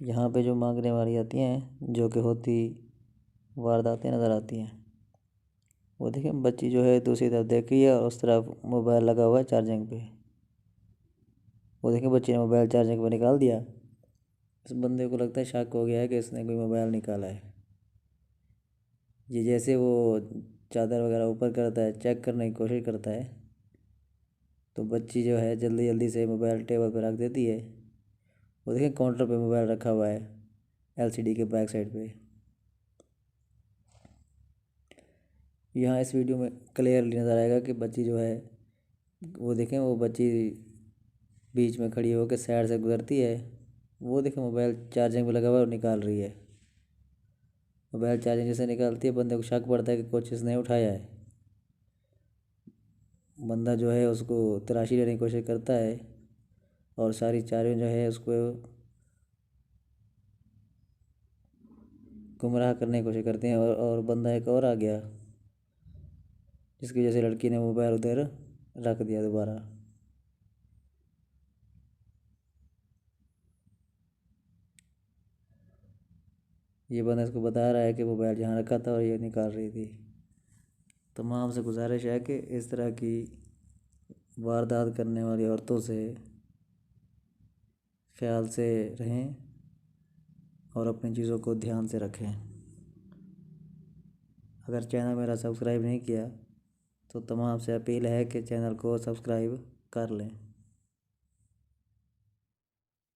यहाँ पे जो मांगने वाली आती हैं, जो कि होती वारदातें नज़र आती हैं। वो देखिए बच्ची जो है दूसरी तरफ देख रही है और उस तरफ मोबाइल लगा हुआ है चार्जिंग पे। वो देखिए बच्ची ने मोबाइल चार्जिंग पे निकाल दिया। इस बंदे को लगता है शक हो गया है कि इसने कोई मोबाइल निकाला है। ये जैसे वो चादर वगैरह ऊपर करता है, चेक करने की कोशिश करता है, तो बच्ची जो है जल्दी जल्दी से मोबाइल टेबल पर रख देती है। वो देखिए काउंटर पे मोबाइल रखा हुआ है एलसीडी के बैक साइड पे। यहाँ इस वीडियो में क्लियरली नज़र आएगा कि बच्ची जो है, वो देखें वो बच्ची बीच में खड़ी होकर साइड से गुजरती है। वो देखें मोबाइल चार्जिंग पे लगा हुआ है और निकाल रही है। मोबाइल चार्जिंग जैसे निकालती है, बंदे को शक पड़ता है कि कुछ इसने उठाया है। बंदा जो है उसको तलाशी लेने की कोशिश करता है और सारी चारों जो है उसको गुमराह करने की कोशिश करते हैं। और बंदा एक और आ गया, जिसकी वजह से लड़की ने मोबाइल उधर रख दिया दोबारा। ये बंदा इसको बता रहा है कि मोबाइल जहाँ रखा था और ये निकाल रही थी। तमाम से गुजारिश है कि इस तरह की वारदात करने वाली औरतों से ख्याल से रहें और अपनी चीज़ों को ध्यान से रखें। अगर चैनल मेरा सब्सक्राइब नहीं किया तो तमाम से अपील है कि चैनल को सब्सक्राइब कर लें।